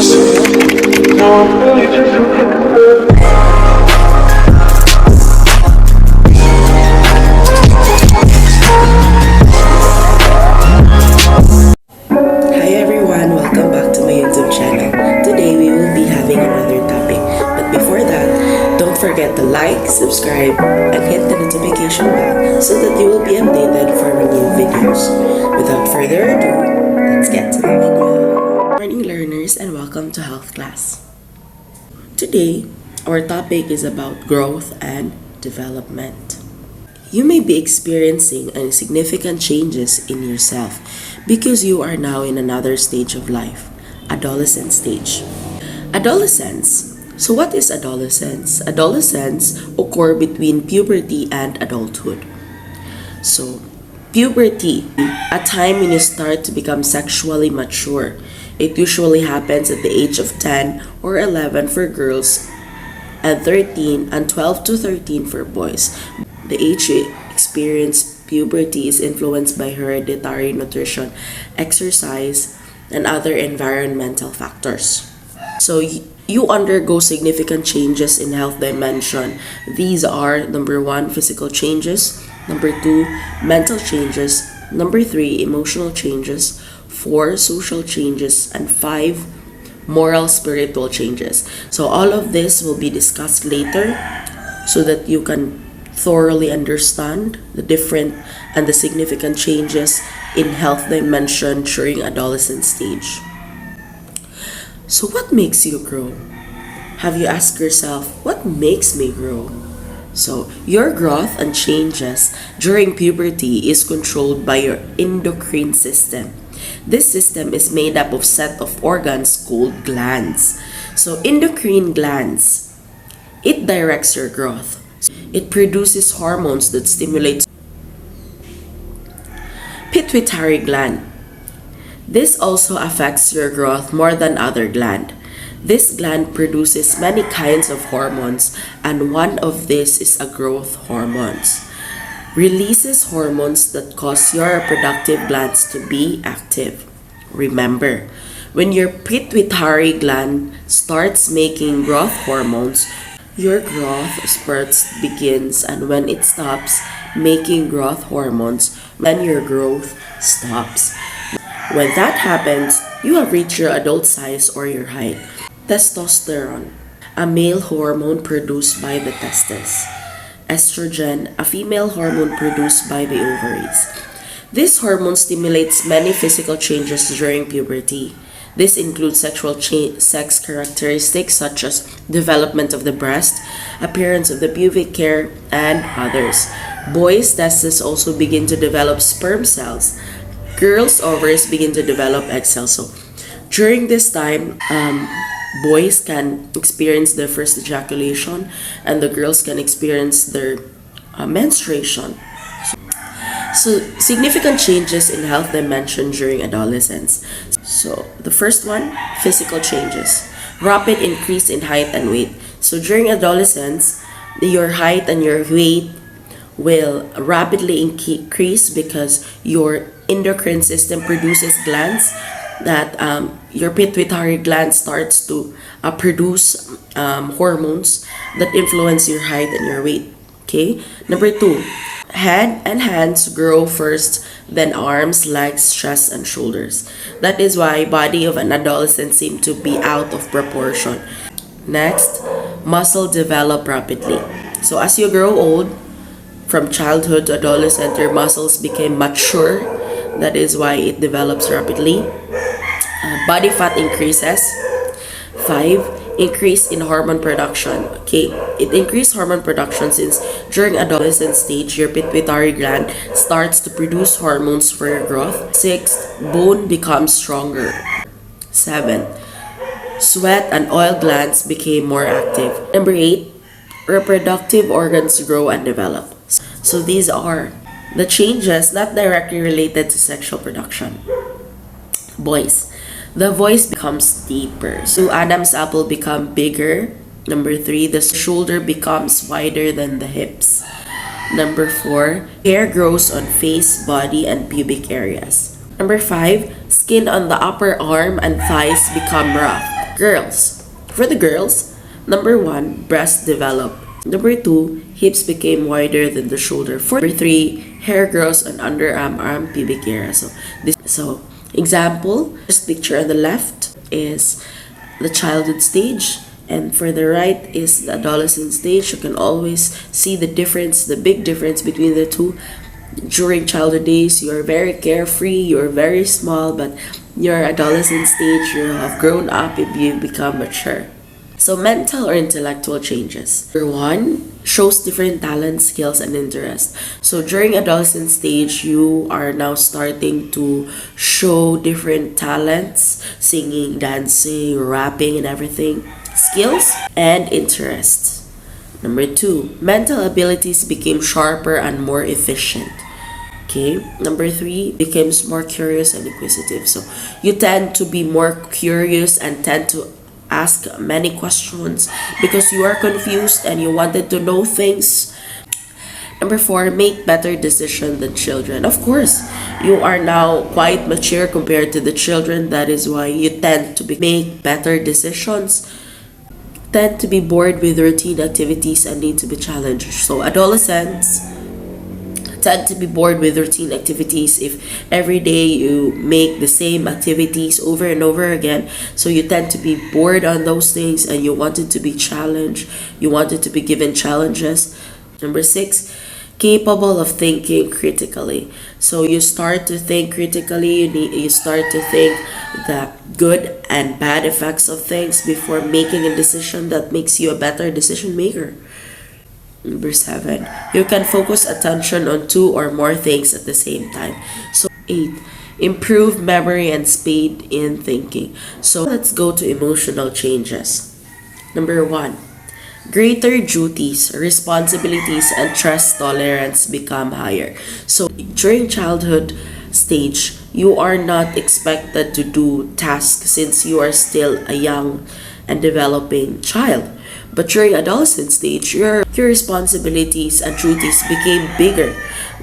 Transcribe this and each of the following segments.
Everyone, welcome back to my YouTube channel. Today we will be having another topic. But before that, don't forget to like, subscribe, and hit the notification bell so that you will be updated for my new videos. Without further ado, let's get to the video. Morning learners and welcome to health class. Today, our topic is about growth and development. You may be experiencing significant changes in yourself because you are now in another stage of life, adolescent stage. Adolescence. So what is adolescence? Adolescence occur between puberty and adulthood. So puberty, a time when you start to become sexually mature. It usually happens at the age of 10 or 11 for girls and 13 and 12 to 13 for boys. The age you experience puberty is influenced by hereditary nutrition, exercise, and other environmental factors. So you undergo significant changes in health dimension. These are number 1, physical changes, number 2, mental changes, number 3, emotional changes, 4, social changes, and 5, moral spiritual changes. So all of this will be discussed later so that you can thoroughly understand the different and the significant changes in health dimension during adolescent stage. So what makes you grow? Have you asked yourself, what makes me grow? So your growth and changes during puberty is controlled by your endocrine system. This system is made up of a set of organs called glands. So endocrine glands, it directs your growth. It produces hormones that stimulate pituitary gland. This also affects your growth more than other gland. This gland produces many kinds of hormones, and one of these is a growth hormones. Releases hormones that cause your reproductive glands to be active. Remember, when your pituitary gland starts making growth hormones, your growth spurts begins, and when it stops making growth hormones, then your growth stops. When that happens, you have reached your adult size or your height. Testosterone, a male hormone produced by the testes. Estrogen, a female hormone produced by the ovaries. This hormone stimulates many physical changes during puberty. This includes sexual sex characteristics such as development of the breast, appearance of the pubic hair, and others. Boys' testes also begin to develop sperm cells. Girls' ovaries begin to develop egg cells. So during this time, boys can experience their first ejaculation and the girls can experience their menstruation. So significant changes in health dimension during adolescence. So the first one, physical changes. Rapid increase in height and weight. So during adolescence, your height and your weight will rapidly increase because your endocrine system produces glands that your pituitary gland starts to produce hormones that influence your height and your weight. Okay. Number 2, head and hands grow first, then arms, legs, chest, and shoulders. That is why body of an adolescent seem to be out of proportion. Next, muscle develop rapidly. So as you grow old, from childhood to adolescent, your muscles became mature. That is why it develops rapidly. Body fat increases. 5, increase in hormone production. Okay, it increased hormone production since during adolescent stage, your pituitary gland starts to produce hormones for your growth. 6, bone becomes stronger. 7, sweat and oil glands became more active. Number 8, reproductive organs grow and develop. So these are the changes not directly related to sexual production. Boys, the voice becomes deeper. So Adam's apple become bigger. Number 3, the shoulder becomes wider than the hips. Number 4, hair grows on face, body, and pubic areas. Number 5, skin on the upper arm and thighs become rough. Girls. For the girls, number 1, breasts develop. Number 2, hips became wider than the shoulder. For number 3, hair grows on underarm, arm, pubic area. So example, this picture on the left is the childhood stage, and for the right is the adolescent stage. You can always see the difference, the big difference between the two. During childhood days, you are very carefree, you are very small, but your adolescent stage, you have grown up if you become mature. So mental or intellectual changes. Number 1, shows different talents, skills, and interests. So during adolescent stage, you are now starting to show different talents, singing, dancing, rapping, and everything. Skills and interests. Number 2, mental abilities became sharper and more efficient. Okay. Number 3, becomes more curious and inquisitive. So you tend to be more curious and tend to ask many questions because you are confused and you wanted to know things. Number 4, make better decisions than children. Of course, you are now quite mature compared to the children. That is why you tend to make better decisions, tend to be bored with routine activities and need to be challenged. So adolescents tend to be bored with routine activities if every day you make the same activities over and over again. So you tend to be bored on those things and you wanted to be challenged. You wanted to be given challenges. Number 6, capable of thinking critically. So you start to think critically. You start to think the good and bad effects of things before making a decision that makes you a better decision maker. Number 7, you can focus attention on 2 or more things at the same time. So 8, improve memory and speed in thinking. So let's go to emotional changes. Number 1, greater duties, responsibilities, and stress tolerance become higher. So during childhood stage, you are not expected to do tasks since you are still a young and developing child. But during adolescent stage, your responsibilities and duties became bigger.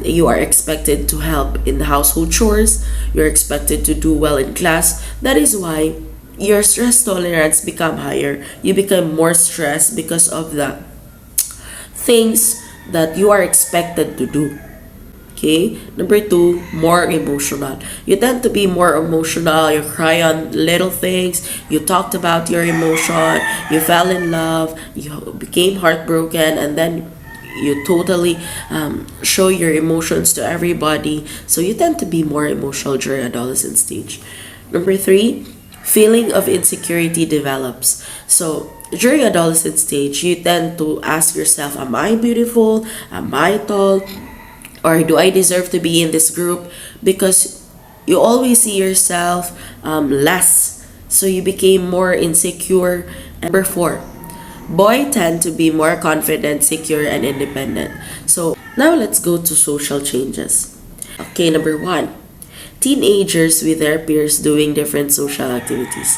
You are expected to help in the household chores. You're expected to do well in class. That is why your stress tolerance become higher. You become more stressed because of the things that you are expected to do. Okay. Number 2, more emotional. You tend to be more emotional. You cry on little things. You talked about your emotion. You fell in love. You became heartbroken, and then you totally show your emotions to everybody. So you tend to be more emotional during adolescent stage. Number 3, feeling of insecurity develops. So during adolescent stage, you tend to ask yourself, am I beautiful? Am I tall? Or do I deserve to be in this group? Because you always see yourself less. So you became more insecure. Number 4, boys tend to be more confident, secure, and independent. So now let's go to social changes. Okay, number 1, teenagers with their peers doing different social activities.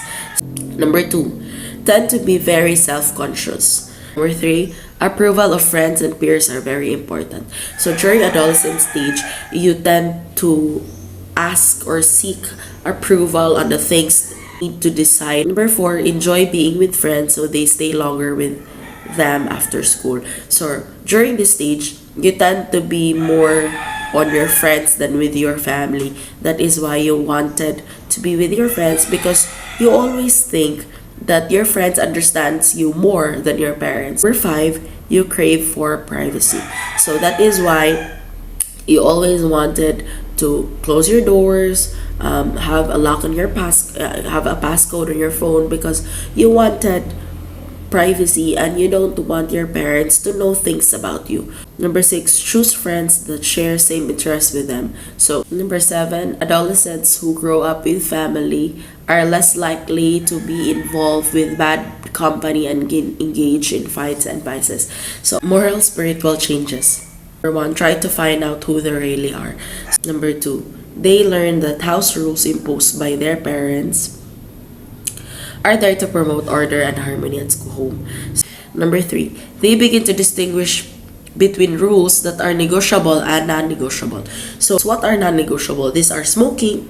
Number 2, tend to be very self-conscious. Number 3, approval of friends and peers are very important. So during adolescent stage, you tend to ask or seek approval on the things you need to decide. Number 4, enjoy being with friends so they stay longer with them after school. So during this stage, you tend to be more on your friends than with your family. That is why you wanted to be with your friends, because you always think that your friends understands you more than your parents. Number 5, you crave for privacy. So that is why you always wanted to close your doors, have a lock on your have a passcode on your phone, because you wanted privacy and you don't want your parents to know things about you. Number 6, choose friends that share same interests with them. So number 7, adolescents who grow up with family are less likely to be involved with bad company and engage in fights and vices. So moral spiritual changes. Number 1, try to find out who they really are. Number 2, they learn that house rules imposed by their parents are there to promote order and harmony at school home. Number 3, they begin to distinguish between rules that are negotiable and non-negotiable. So what are non-negotiable? These are smoking,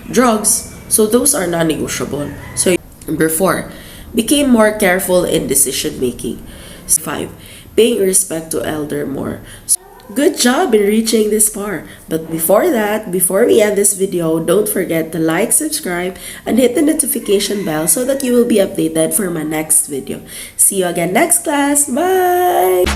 drugs. So those are non-negotiable. So Number 4, became more careful in decision making. 5, paying respect to elder more. Good job in reaching this far. But before that, before we end this video, don't forget to like, subscribe, and hit the notification bell so that you will be updated for my next video. See you again next class. Bye!